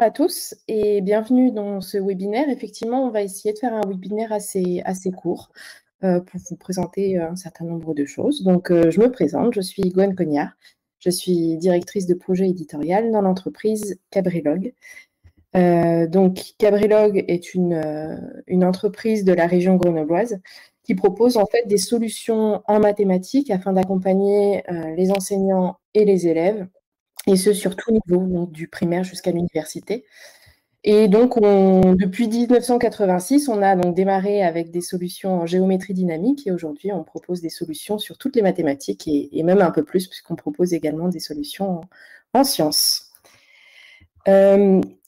à tous et bienvenue dans ce webinaire. Effectivement, on va essayer de faire un webinaire assez court pour vous présenter un certain nombre de choses. Donc, je me présente, je suis Gwen Cognard, je suis directrice de projet éditorial dans l'entreprise Cabrilog. Donc, Cabrilog est une entreprise de la région grenobloise qui propose en fait des solutions en mathématiques afin d'accompagner les enseignants et les élèves, et ce sur tout niveau, donc du primaire jusqu'à l'université. Et donc, depuis 1986, on a donc démarré avec des solutions en géométrie dynamique et aujourd'hui, on propose des solutions sur toutes les mathématiques et même un peu plus puisqu'on propose également des solutions en sciences.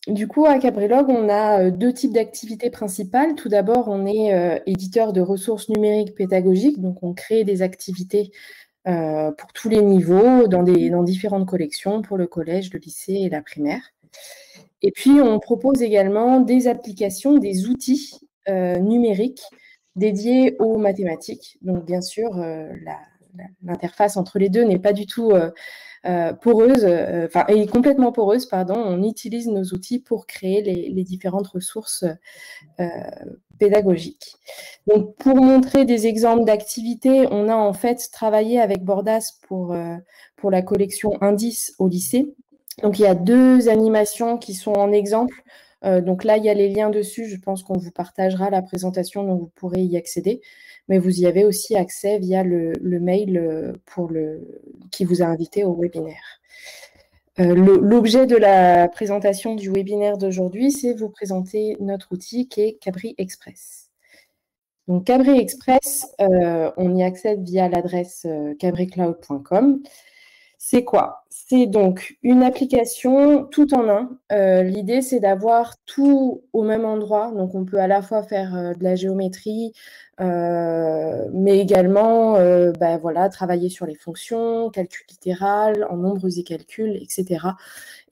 Du coup, à Cabrilog, on a deux types d'activités principales. Tout d'abord, on est éditeur de ressources numériques pédagogiques, donc on crée des activités pour tous les niveaux, dans différentes collections pour le collège, le lycée et la primaire. Et puis, on propose également des applications, des outils numériques dédiés aux mathématiques. Donc, bien sûr, l'interface entre les deux n'est pas du tout poreuse, est complètement poreuse, pardon. On utilise nos outils pour créer les différentes ressources pédagogiques. Donc, pour montrer des exemples d'activités, on a en fait travaillé avec Bordas pour la collection Indices au lycée. Donc, il y a deux animations qui sont en exemple. Donc là, il y a les liens dessus. Je pense qu'on vous partagera la présentation, donc vous pourrez y accéder. Mais vous y avez aussi accès via le mail qui vous a invité au webinaire. L'objet de la présentation du webinaire d'aujourd'hui, c'est vous présenter notre outil qui est Cabri Express. Donc, Cabri Express, on y accède via l'adresse cabricloud.com. C'est quoi? C'est donc une application tout en un. L'idée, c'est d'avoir tout au même endroit. Donc, on peut à la fois faire de la géométrie, mais également travailler sur les fonctions, calcul littéral, en nombres et calculs, etc.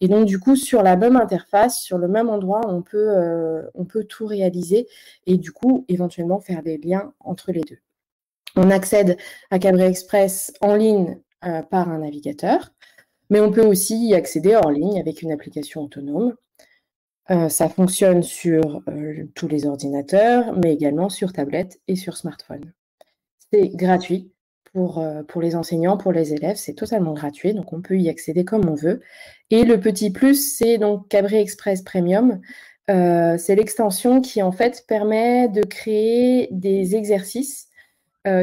Et donc, du coup, sur la même interface, sur le même endroit, on peut tout réaliser et du coup, éventuellement, faire des liens entre les deux. On accède à Cabri Express en ligne par un navigateur, mais on peut aussi y accéder hors ligne avec une application autonome. Ça fonctionne sur tous les ordinateurs, mais également sur tablette et sur smartphone. C'est gratuit pour les enseignants, pour les élèves, c'est totalement gratuit, donc on peut y accéder comme on veut. Et le petit plus, c'est donc Cabri Express Premium. C'est l'extension qui en fait permet de créer des exercices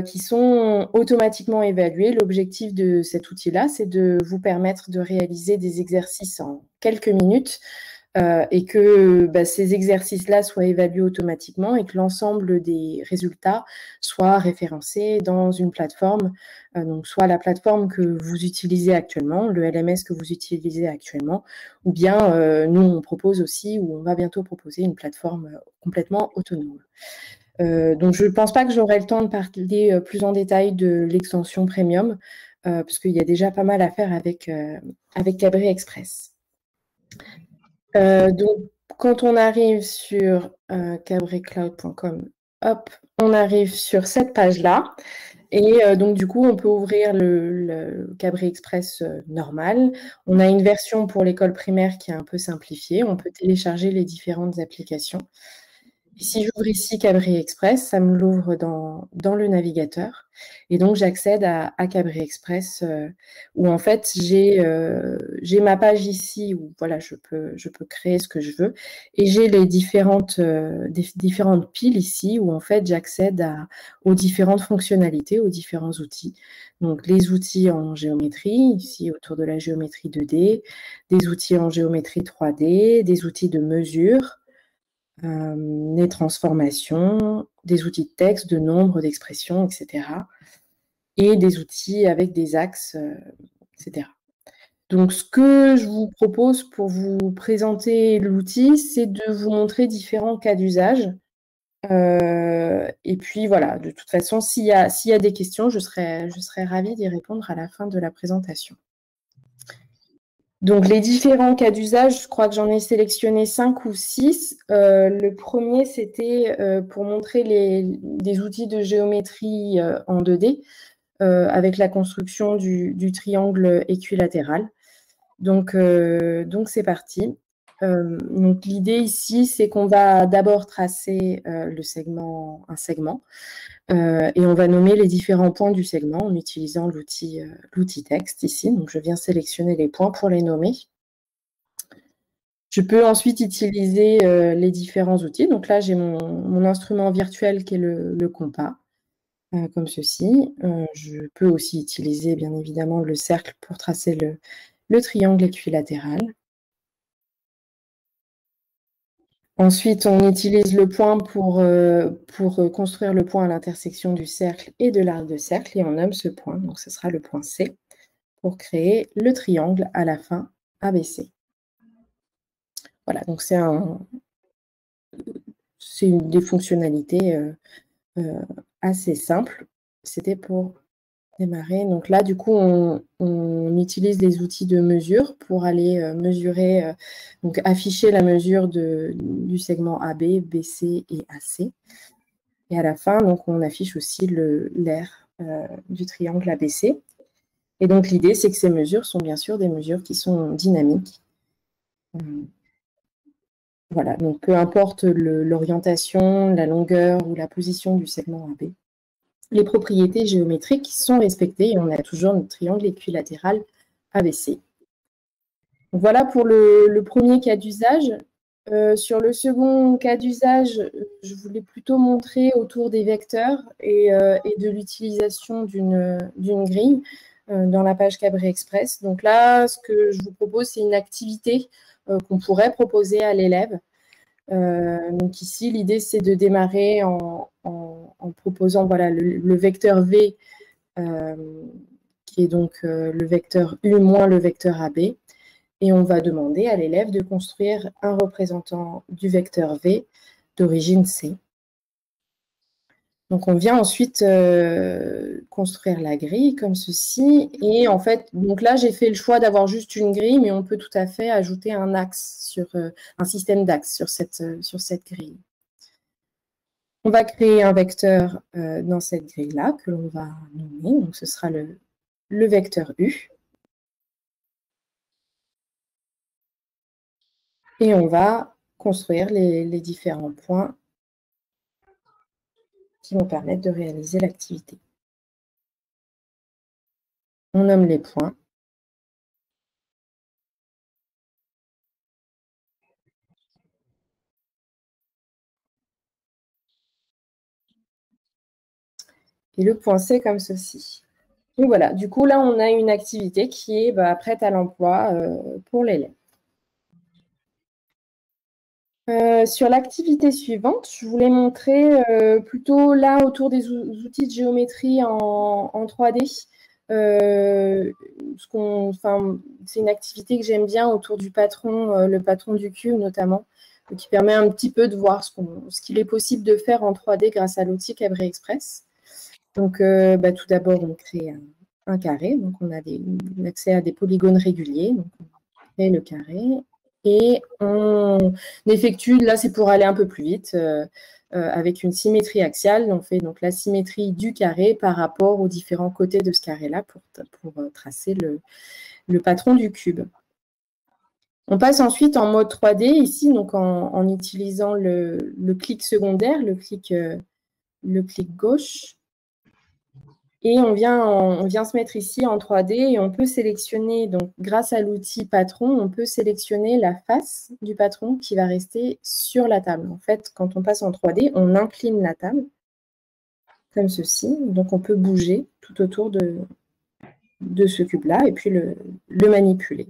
qui sont automatiquement évalués. L'objectif de cet outil-là, c'est de vous permettre de réaliser des exercices en quelques minutes et que ces exercices-là soient évalués automatiquement et que l'ensemble des résultats soient référencés dans une plateforme, donc soit la plateforme que vous utilisez actuellement, le LMS que vous utilisez actuellement, ou bien nous, on propose aussi, ou on va bientôt proposer une plateforme complètement autonome. Donc, je ne pense pas que j'aurai le temps de parler plus en détail de l'extension Premium, parce qu'il y a déjà pas mal à faire avec Cabri Express. Donc, quand on arrive sur cabricloud.com, hop, on arrive sur cette page-là. Et donc, du coup, on peut ouvrir le Cabri Express normal. On a une version pour l'école primaire qui est un peu simplifiée. On peut télécharger les différentes applications. Et si j'ouvre ici Cabri Express, ça me l'ouvre dans le navigateur. Et donc, j'accède à Cabri Express où en fait, j'ai ma page ici où voilà, je peux créer ce que je veux. Et j'ai les différentes piles ici où en fait, j'accède aux différentes fonctionnalités, aux différents outils. Donc, les outils en géométrie, ici autour de la géométrie 2D, des outils en géométrie 3D, des outils de mesure, les transformations, des outils de texte, de nombres, d'expression, etc. Et des outils avec des axes, etc. Donc, ce que je vous propose pour vous présenter l'outil, c'est de vous montrer différents cas d'usage. Et puis, voilà, de toute façon, s'il y a des questions, je serai ravie d'y répondre à la fin de la présentation. Donc, les différents cas d'usage, je crois que j'en ai sélectionné 5 ou 6. Le premier, c'était pour montrer des outils de géométrie en 2D avec la construction du triangle équilatéral. Donc c'est parti. Donc l'idée ici, c'est qu'on va d'abord tracer un segment, et on va nommer les différents points du segment en utilisant l'outil texte ici. Donc je viens sélectionner les points pour les nommer. Je peux ensuite utiliser les différents outils. Donc là, j'ai mon instrument virtuel qui est le compas, comme ceci. Je peux aussi utiliser, bien évidemment, le cercle pour tracer le triangle équilatéral. Ensuite, on utilise le point pour construire le point à l'intersection du cercle et de l'arc de cercle, et on nomme ce point, donc ce sera le point C, pour créer le triangle à la fin ABC. Voilà, donc c'est des fonctionnalités assez simples. C'était pour démarrer. Donc là, du coup, on utilise les outils de mesure pour aller mesurer, donc afficher la mesure du segment AB, BC et AC. Et à la fin, donc, on affiche aussi l'aire du triangle ABC. Et donc, l'idée, c'est que ces mesures sont bien sûr des mesures qui sont dynamiques. Voilà, donc peu importe l'orientation, la longueur ou la position du segment AB, les propriétés géométriques sont respectées et on a toujours notre triangle équilatéral ABC. Voilà pour le premier cas d'usage. Sur le second cas d'usage, je voulais plutôt montrer autour des vecteurs et de l'utilisation d'une grille dans la page Cabret Express. Donc là, ce que je vous propose, c'est une activité qu'on pourrait proposer à l'élève. Donc ici, l'idée, c'est de démarrer en proposant voilà, le vecteur V, qui est donc le vecteur U moins le vecteur AB. Et on va demander à l'élève de construire un représentant du vecteur V d'origine C. Donc on vient ensuite construire la grille comme ceci. Et en fait, donc là, j'ai fait le choix d'avoir juste une grille, mais on peut tout à fait ajouter un axe un système d'axes sur cette grille. On va créer un vecteur dans cette grille-là que l'on va nommer. Donc ce sera le vecteur U. Et on va construire les différents points qui vont permettre de réaliser l'activité. On nomme les points. Et le point C comme ceci. Donc voilà, du coup, là, on a une activité qui est prête à l'emploi pour l'élève. Sur l'activité suivante, je voulais montrer plutôt là autour des outils de géométrie en 3D. C'est une activité que j'aime bien autour du patron, le patron du cube notamment, qui permet un petit peu de voir ce qu'il est possible de faire en 3D grâce à l'outil Cabret Express. Donc, tout d'abord, on crée un carré. Donc, on a accès à des polygones réguliers. Donc, on crée le carré. Et on effectue, là, c'est pour aller un peu plus vite, avec une symétrie axiale. On fait donc la symétrie du carré par rapport aux différents côtés de ce carré-là pour tracer le patron du cube. On passe ensuite en mode 3D, ici, donc en utilisant le clic secondaire, le clic gauche. Et on vient se mettre ici en 3D et on peut sélectionner, donc grâce à l'outil patron, on peut sélectionner la face du patron qui va rester sur la table. En fait, quand on passe en 3D, on incline la table, comme ceci. Donc, on peut bouger tout autour de ce cube-là et puis le manipuler.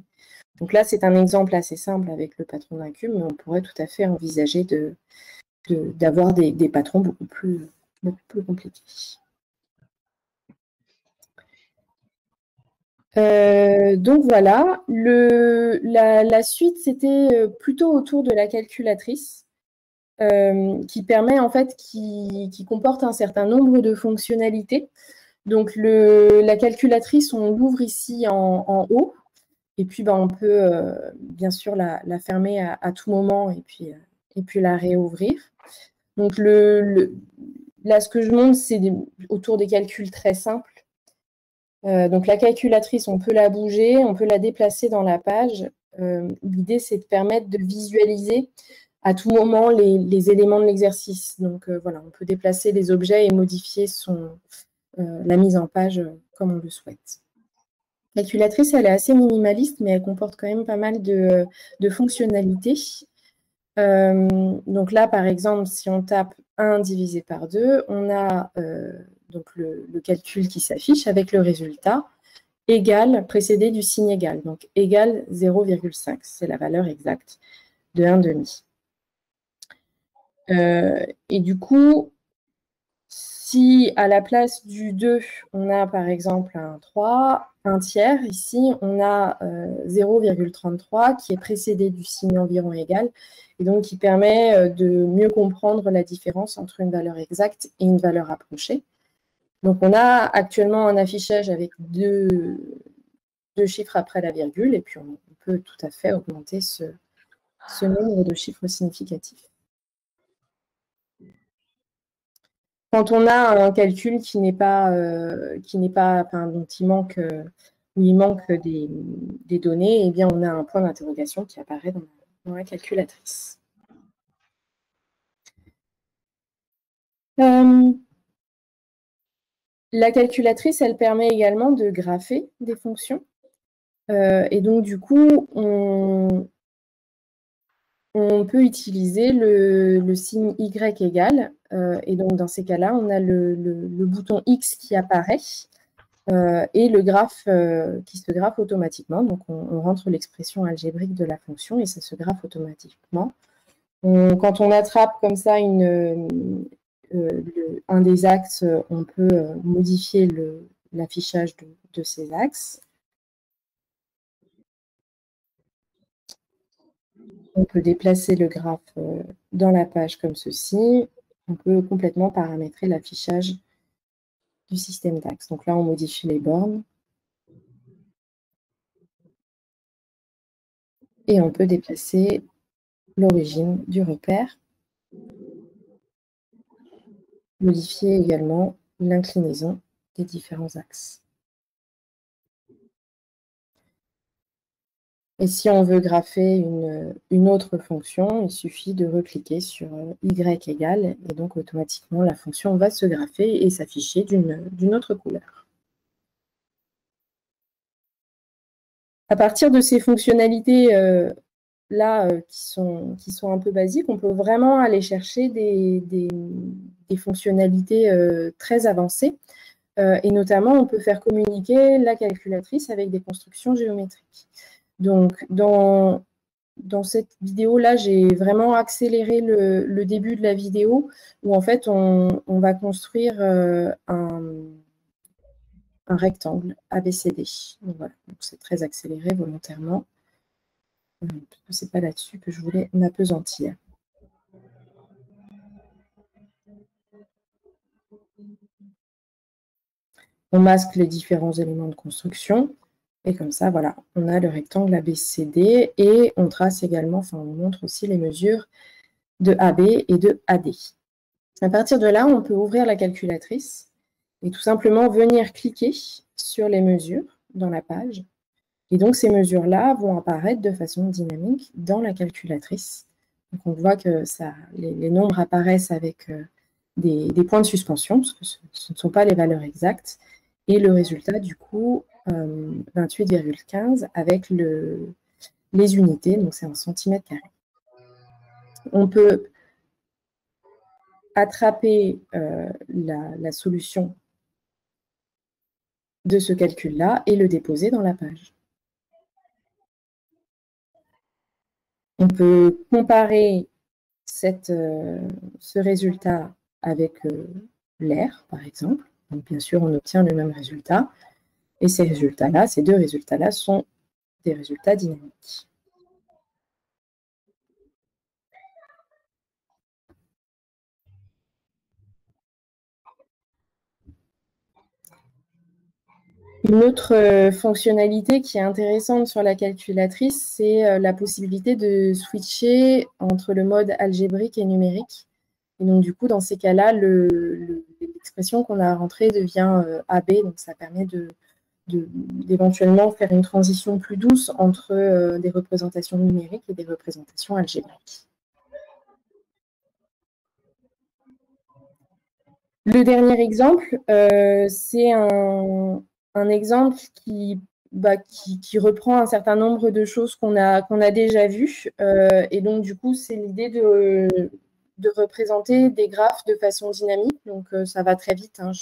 Donc là, c'est un exemple assez simple avec le patron d'un cube, mais on pourrait tout à fait envisager d'avoir des patrons beaucoup plus compliqués. Donc voilà, la suite, c'était plutôt autour de la calculatrice qui permet en fait, qui comporte un certain nombre de fonctionnalités. Donc la calculatrice, on l'ouvre ici en haut et puis on peut bien sûr la fermer à tout moment et puis la réouvrir. Donc là, ce que je montre, c'est autour des calculs très simples. Donc la calculatrice, on peut la bouger, on peut la déplacer dans la page l'idée, c'est de permettre de visualiser à tout moment les éléments de l'exercice. Donc, voilà, on peut déplacer les objets et modifier la mise en page comme on le souhaite. La calculatrice, elle est assez minimaliste, mais elle comporte quand même pas mal de fonctionnalités. Donc là, par exemple, si on tape 1 divisé par 2, on a donc le calcul qui s'affiche avec le résultat égal, précédé du signe égal. Donc égal 0,5, c'est la valeur exacte de 1,5. Et du coup, si à la place du 2, on a par exemple un 3, un tiers, ici, on a 0,33 qui est précédé du signe environ égal, et donc qui permet de mieux comprendre la différence entre une valeur exacte et une valeur approchée. Donc, on a actuellement un affichage avec deux chiffres après la virgule, et puis on peut tout à fait augmenter ce nombre de chiffres significatifs. Quand on a un calcul qui n'est pas, enfin, dont il manque des données, eh bien, on a un point d'interrogation qui apparaît dans la calculatrice. La calculatrice, elle permet également de grapher des fonctions. Et donc, du coup, on peut utiliser le signe Y égal. Et donc, dans ces cas-là, on a le bouton X qui apparaît et le graphe qui se graphe automatiquement. Donc, on rentre l'expression algébrique de la fonction et ça se graphe automatiquement. Quand on attrape comme ça un des axes, on peut modifier l'affichage de ces axes. On peut déplacer le graphe dans la page comme ceci. On peut complètement paramétrer l'affichage du système d'axes. Donc là, on modifie les bornes. Et on peut déplacer l'origine du repère. Modifier également l'inclinaison des différents axes. Et si on veut grapher une autre fonction, il suffit de recliquer sur Y égale, et donc automatiquement la fonction va se grapher et s'afficher d'une autre couleur. À partir de ces fonctionnalités là qui sont un peu basiques, on peut vraiment aller chercher des fonctionnalités très avancées. Et notamment, on peut faire communiquer la calculatrice avec des constructions géométriques. Donc, dans cette vidéo-là, j'ai vraiment accéléré le début de la vidéo où, en fait, on va construire un rectangle ABCD. Donc, voilà, c'est très accéléré volontairement. Ce n'est pas là-dessus que je voulais m'appesantir. On masque les différents éléments de construction. Et comme ça, voilà, on a le rectangle ABCD et on trace également, enfin, on montre aussi les mesures de AB et de AD. À partir de là, on peut ouvrir la calculatrice et tout simplement venir cliquer sur les mesures dans la page. Et donc, ces mesures-là vont apparaître de façon dynamique dans la calculatrice. Donc, on voit que les nombres apparaissent avec des points de suspension, parce que ce ne sont pas les valeurs exactes. Et le résultat, du coup, 28,15 avec les unités, donc c'est en centimètres carrés. On peut attraper la solution de ce calcul-là et le déposer dans la page. On peut comparer ce résultat avec l'air, par exemple. Donc, bien sûr, on obtient le même résultat. Et ces résultats-là, ces deux résultats-là sont des résultats dynamiques. Une autre fonctionnalité qui est intéressante sur la calculatrice, c'est la possibilité de switcher entre le mode algébrique et numérique. Et donc, du coup, dans ces cas-là, l'expression qu'on a rentrée devient AB, donc ça permet d'éventuellement faire une transition plus douce entre des représentations numériques et des représentations algébriques. Le dernier exemple, c'est un exemple qui reprend un certain nombre de choses qu'on a déjà vues. Et donc, du coup, c'est l'idée de représenter des graphes de façon dynamique. Donc, ça va très vite. Hein,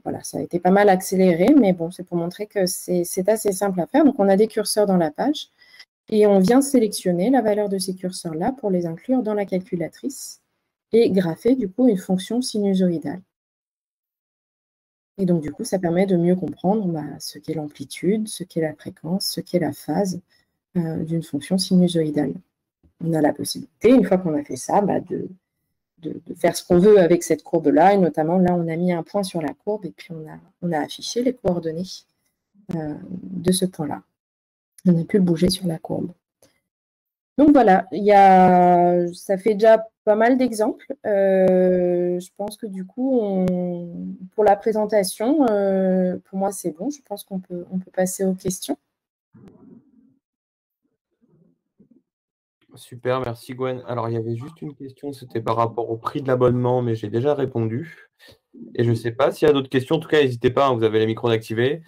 voilà, ça a été pas mal accéléré, mais bon, c'est pour montrer que c'est assez simple à faire. Donc, on a des curseurs dans la page et on vient sélectionner la valeur de ces curseurs-là pour les inclure dans la calculatrice et grapher, du coup, une fonction sinusoïdale. Et donc, du coup, ça permet de mieux comprendre ce qu'est l'amplitude, ce qu'est la fréquence, ce qu'est la phase d'une fonction sinusoïdale. On a la possibilité, une fois qu'on a fait ça, de faire ce qu'on veut avec cette courbe-là. Et notamment, là, on a mis un point sur la courbe et puis on a affiché les coordonnées de ce point-là. On a pu le bouger sur la courbe. Donc voilà, ça fait déjà pas mal d'exemples. Je pense que du coup, pour la présentation, pour moi, c'est bon. Je pense qu'on peut passer aux questions. Super, merci Gwen. Alors, il y avait juste une question, c'était par rapport au prix de l'abonnement, mais j'ai déjà répondu. Et je ne sais pas s'il y a d'autres questions. En tout cas, n'hésitez pas, hein, vous avez les micros activés.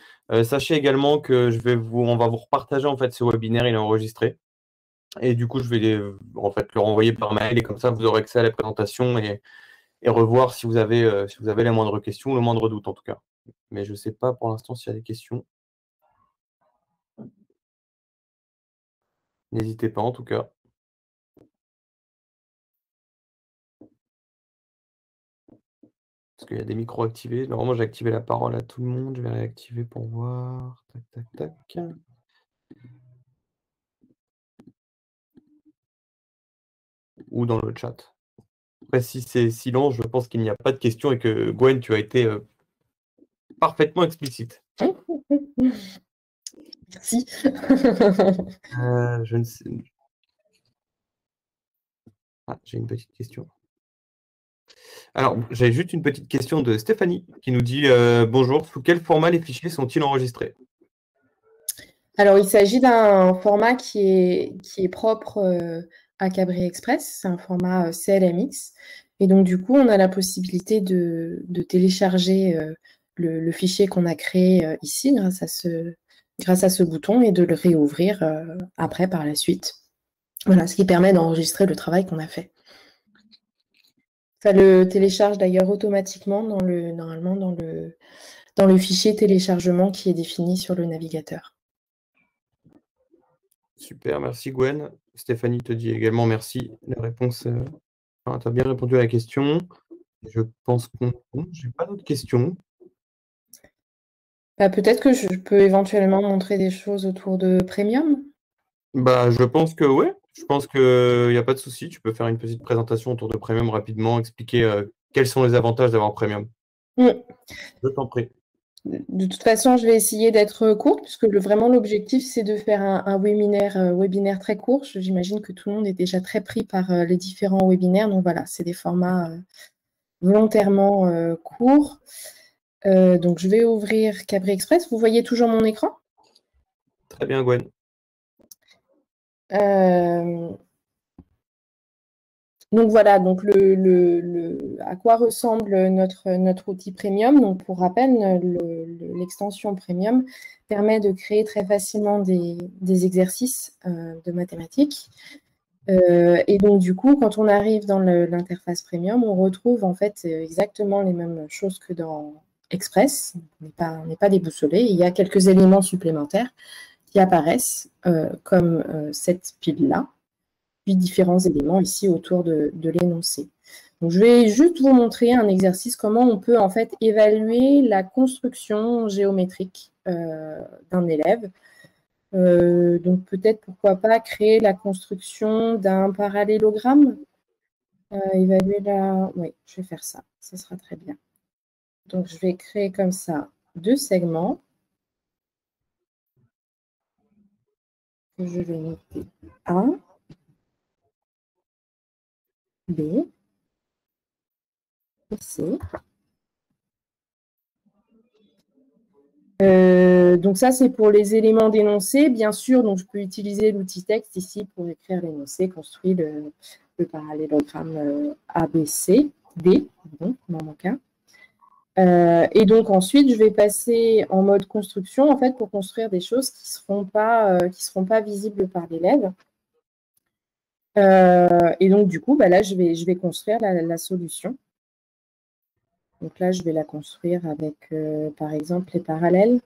Sachez également que on va vous repartager en fait ce webinaire, il est enregistré. Et du coup, je vais en fait le renvoyer par mail et comme ça, vous aurez accès à la présentation et revoir si vous avez les moindres questions, le moindre doute en tout cas. Mais je ne sais pas pour l'instant s'il y a des questions. N'hésitez pas en tout cas. Parce qu'il y a des micros activés. Normalement, j'ai activé la parole à tout le monde. Je vais réactiver pour voir. Tac, tac, tac. Ou dans le chat. Après, si c'est silence, je pense qu'il n'y a pas de questions et que Gwen, tu as été parfaitement explicite. Merci. Je ne sais. Ah, j'ai une petite question. Alors, j'ai juste une petite question de Stéphanie qui nous dit bonjour, sous quel format les fichiers sont-ils enregistrés? Alors, il s'agit d'un format qui est propre à Cabri Express. C'est un format CLMX. Et donc, du coup, on a la possibilité de télécharger le fichier qu'on a créé ici grâce à ce bouton et de le réouvrir après par la suite. Voilà, ce qui permet d'enregistrer le travail qu'on a fait. Ça le télécharge d'ailleurs automatiquement normalement dans le fichier téléchargement qui est défini sur le navigateur. Super, merci Gwen. Stéphanie te dit également merci. La réponse, tu as bien répondu à la question. Je pense qu'on j'ai pas d'autres questions. Peut-être que je peux éventuellement montrer des choses autour de Premium. Je pense que oui. Je pense qu'il n'y a pas de souci. Tu peux faire une petite présentation autour de Premium rapidement, expliquer quels sont les avantages d'avoir Premium. Je t'en prie. De toute façon, je vais essayer d'être courte, puisque vraiment l'objectif, c'est de faire un webinaire très court. J'imagine que tout le monde est déjà très pris par les différents webinaires. Donc voilà, c'est des formats volontairement courts. Donc je vais ouvrir Cabri Express. Vous voyez toujours mon écran? Très bien, Gwen. Donc voilà, donc à quoi ressemble notre outil Premium. Donc pour rappel, l'extension Premium permet de créer très facilement des exercices de mathématiques. Et donc du coup, quand on arrive dans l'interface Premium, on retrouve en fait exactement les mêmes choses que dans Express. On n'est pas déboussolé. Il y a quelques éléments supplémentaires qui apparaissent comme cette pile-là, puis différents éléments ici autour de l'énoncé. Donc, je vais juste vous montrer un exercice, comment on peut en fait évaluer la construction géométrique d'un élève. Donc, peut-être, pourquoi pas, créer la construction d'un parallélogramme. Évaluer la... Oui, je vais faire ça. Ce sera très bien. Donc, je vais créer comme ça 2 segments. Je vais noter A, B, et C. Donc ça, c'est pour les éléments d'énoncé. Bien sûr, donc je peux utiliser l'outil texte ici pour écrire l'énoncé, construire le parallélogramme ABCD, dans mon cas. Et donc ensuite, je vais passer en mode construction, en fait, pour construire des choses qui seront pas visibles par l'élève. Et donc du coup, là, je vais construire la solution. Donc là, je vais la construire avec, par exemple, les parallèles.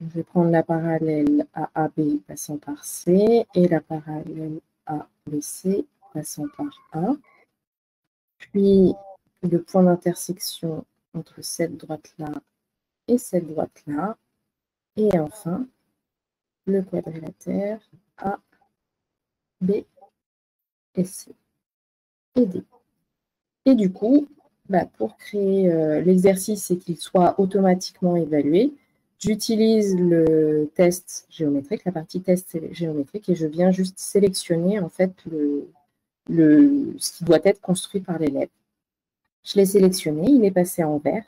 Je vais prendre la parallèle AAB passant par C et la parallèle ABC passant par A. Puis le point d'intersection entre cette droite-là et cette droite-là. Et enfin, le quadrilatère A, B et C et D. Et du coup, pour créer l'exercice et qu'il soit automatiquement évalué, j'utilise le test géométrique, la partie test géométrique, et je viens juste sélectionner en fait ce qui doit être construit par l'élève. Je l'ai sélectionné, il est passé en vert,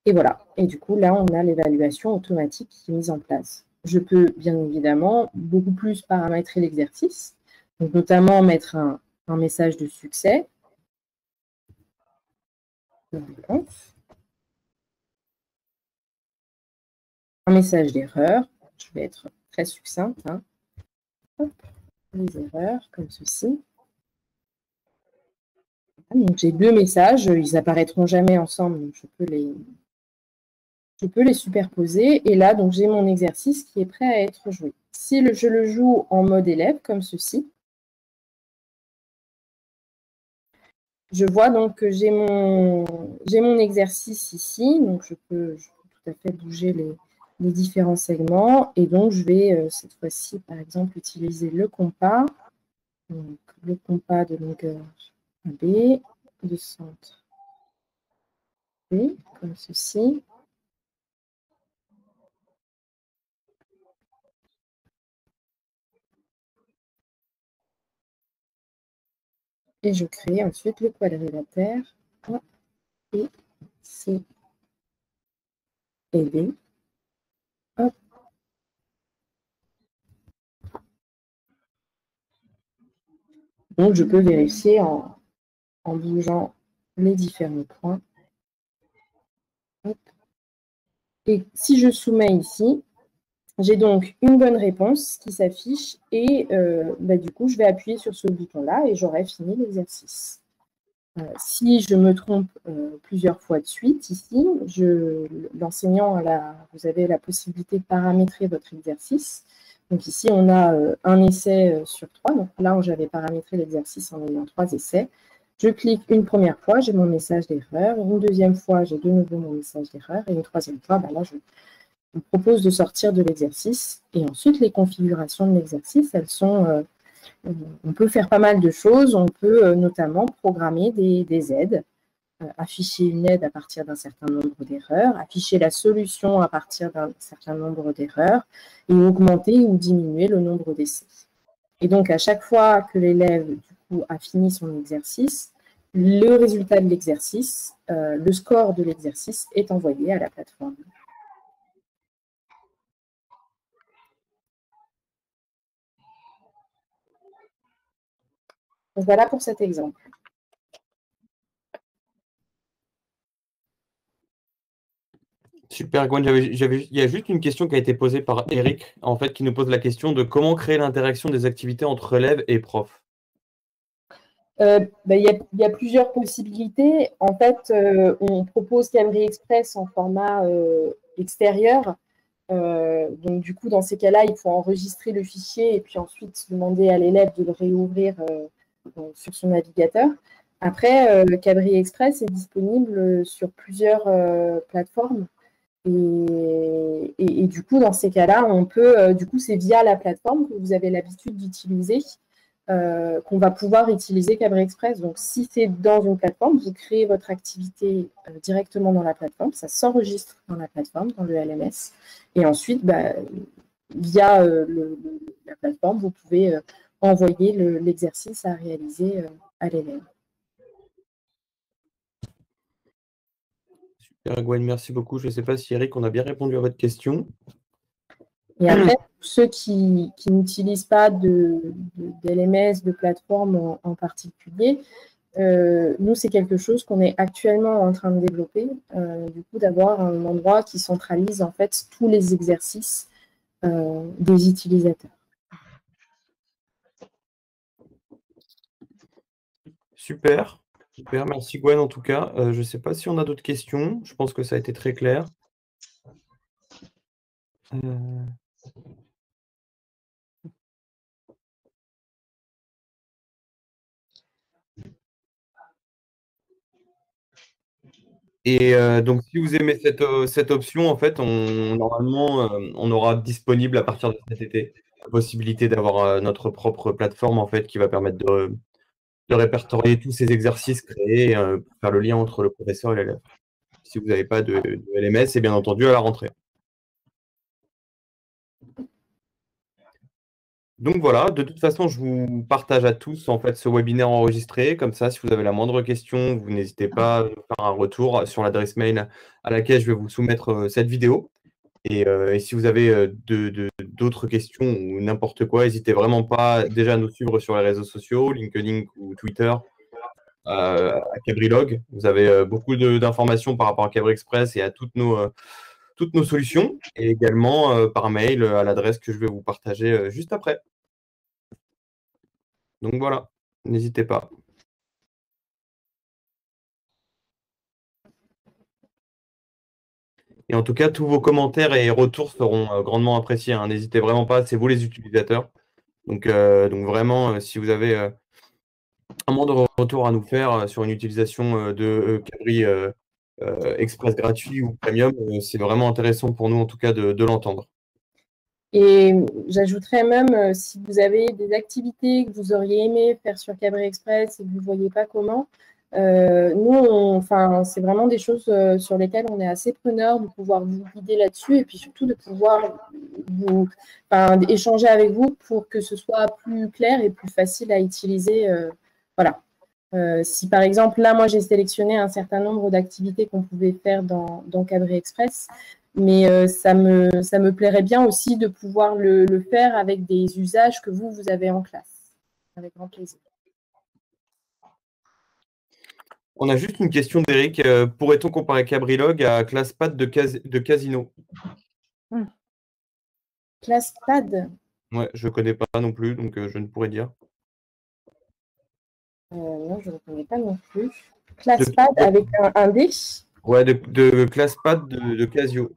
et voilà. Et du coup, là, on a l'évaluation automatique qui est mise en place. Je peux bien évidemment beaucoup plus paramétrer l'exercice, donc notamment mettre un message de succès, un message d'erreur. Je vais être très succincte. Hop, les erreurs, comme ceci. Donc j'ai deux messages, ils apparaîtront jamais ensemble, donc je peux les superposer. Et là, donc j'ai mon exercice qui est prêt à être joué. Si je le joue en mode élève, comme ceci, je vois donc que j'ai mon exercice ici. Donc je peux tout à fait bouger les différents segments. Et donc je vais cette fois-ci, par exemple, utiliser le compas. Donc le compas de longueur B, de centre B, comme ceci. Et je crée ensuite le quadrilatère A et C et B. Hop. Donc je peux vérifier en bougeant les différents points. Hop. Et si je soumets ici, j'ai donc une bonne réponse qui s'affiche et du coup, je vais appuyer sur ce bouton-là et j'aurai fini l'exercice. Si je me trompe plusieurs fois de suite, ici, l'enseignant, vous avez la possibilité de paramétrer votre exercice. Donc ici, on a un essai sur 3. Donc là, j'avais paramétré l'exercice en ayant 3 essais. Je clique une première fois, j'ai mon message d'erreur. Une deuxième fois, j'ai de nouveau mon message d'erreur. Et une troisième fois, là, je vous propose de sortir de l'exercice. Et ensuite, les configurations de l'exercice, elles sont... on peut faire pas mal de choses. On peut notamment programmer des aides, afficher une aide à partir d'un certain nombre d'erreurs, afficher la solution à partir d'un certain nombre d'erreurs et augmenter ou diminuer le nombre d'essais. Et donc, à chaque fois que l'élève a fini son exercice, le résultat de l'exercice, le score de l'exercice est envoyé à la plateforme. Donc, voilà pour cet exemple. Super, Gwen. Il y a juste une question qui a été posée par Eric, en fait, qui nous pose la question de comment créer l'interaction des activités entre élèves et profs. Il y a plusieurs possibilités. En fait, on propose Cabri Express en format extérieur. Donc, du coup, dans ces cas-là, il faut enregistrer le fichier et puis ensuite demander à l'élève de le réouvrir sur son navigateur. Après, Cabri Express est disponible sur plusieurs plateformes. Et du coup, dans ces cas-là, on peut, du coup, c'est via la plateforme que vous avez l'habitude d'utiliser qu'on va pouvoir utiliser Cabri Express. Donc, si c'est dans une plateforme, vous créez votre activité directement dans la plateforme, ça s'enregistre dans la plateforme, dans le LMS. Et ensuite, via la plateforme, vous pouvez envoyer l'exercice à réaliser à l'élève. Super, Gwen, merci beaucoup. Je ne sais pas si Eric, on a bien répondu à votre question. Et après, pour ceux qui n'utilisent pas d'LMS, de plateforme en particulier, nous, c'est quelque chose qu'on est actuellement en train de développer, du coup, d'avoir un endroit qui centralise en fait tous les exercices des utilisateurs. Super, super, merci Gwen en tout cas. Je ne sais pas si on a d'autres questions. Je pense que ça a été très clair. Et donc, si vous aimez cette option, en fait, normalement, on aura disponible à partir de cet été la possibilité d'avoir notre propre plateforme en fait, qui va permettre de répertorier tous ces exercices créés pour faire le lien entre le professeur et l'élève. Si vous n'avez pas de LMS, c'est bien entendu à la rentrée. Donc voilà, de toute façon, je vous partage à tous en fait ce webinaire enregistré. Comme ça, si vous avez la moindre question, vous n'hésitez pas à nous faire un retour sur l'adresse mail à laquelle je vais vous soumettre cette vidéo. Et si vous avez d'autres questions ou n'importe quoi, n'hésitez vraiment pas déjà à nous suivre sur les réseaux sociaux, LinkedIn ou Twitter, à Cabrilog. Vous avez beaucoup d'informations par rapport à Cabri Express et à toutes nos solutions, et également par mail à l'adresse que je vais vous partager juste après. Donc voilà, n'hésitez pas. Et en tout cas, tous vos commentaires et retours seront grandement appréciés, hein. N'hésitez vraiment pas, c'est vous les utilisateurs. Donc vraiment, si vous avez un mot de retour à nous faire sur une utilisation de Cabri Express gratuit ou premium, c'est vraiment intéressant pour nous en tout cas de l'entendre. Et j'ajouterais même, si vous avez des activités que vous auriez aimé faire sur Cabri Express et que vous ne voyez pas comment, nous, c'est vraiment des choses sur lesquelles on est assez preneur de pouvoir vous guider là-dessus et puis surtout de pouvoir échanger avec vous pour que ce soit plus clair et plus facile à utiliser. Voilà. Si par exemple, là, moi, j'ai sélectionné un certain nombre d'activités qu'on pouvait faire dans Cabri Express, mais ça me plairait bien aussi de pouvoir le faire avec des usages que vous avez en classe. Avec grand plaisir. On a juste une question d'Eric. Pourrait-on comparer Cabrilog à ClassPad de Casino? ClassPad? Ouais, je ne connais pas non plus, donc je ne pourrais dire. Non, je ne connais pas non plus. ClassPad avec un D? Ouais, de ClassPad de Casio.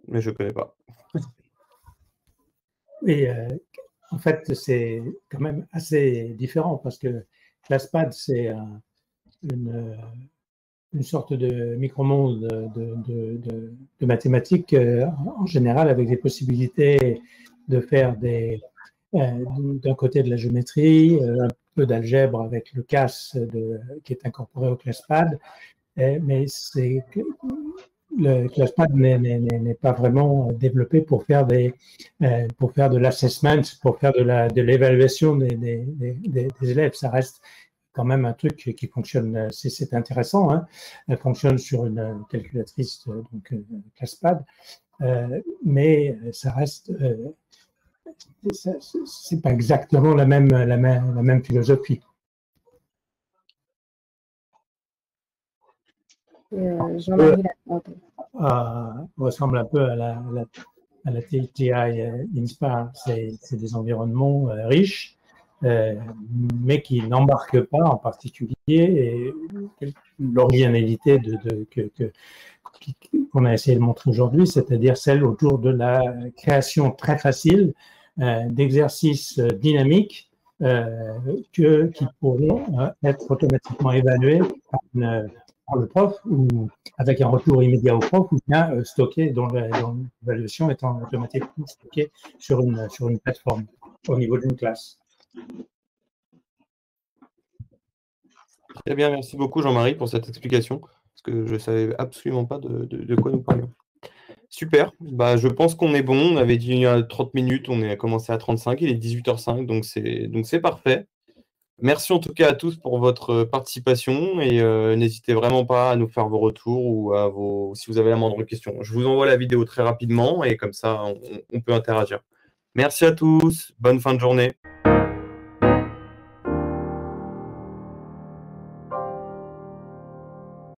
Mais je ne connais pas. Oui, en fait, c'est quand même assez différent parce que ClassPad, c'est une sorte de micro-monde de mathématiques en général, avec des possibilités de faire d'un côté de la géométrie, un peu d'algèbre avec le CAS qui est incorporé au ClassPad, mais le ClassPad n'est pas vraiment développé pour faire de l'assessment, pour faire de l'évaluation des élèves. Ça reste quand même un truc qui fonctionne, c'est intéressant, hein. Elle fonctionne sur une calculatrice, donc ClassPad, mais ça reste, c'est pas exactement la même philosophie. Jean-Marie ressemble un peu à la TI Inspire. C'est des environnements riches, mais qui n'embarquent pas en particulier l'originalité qu'on a essayé de montrer aujourd'hui, c'est-à-dire celle autour de la création très facile d'exercices dynamiques qui pourront être automatiquement évalués par le prof ou avec un retour immédiat au prof ou bien stocké dont l'évaluation étant automatiquement stockée sur une plateforme au niveau d'une classe. Très bien, merci beaucoup Jean-Marie pour cette explication, parce que je ne savais absolument pas de quoi nous parlions. Super, je pense qu'on est bon, on avait dit 30 minutes, on a commencé à 35, il est 18h05, donc c'est parfait. Merci en tout cas à tous pour votre participation et n'hésitez vraiment pas à nous faire vos retours ou si vous avez la moindre question. Je vous envoie la vidéo très rapidement et comme ça, on peut interagir. Merci à tous. Bonne fin de journée.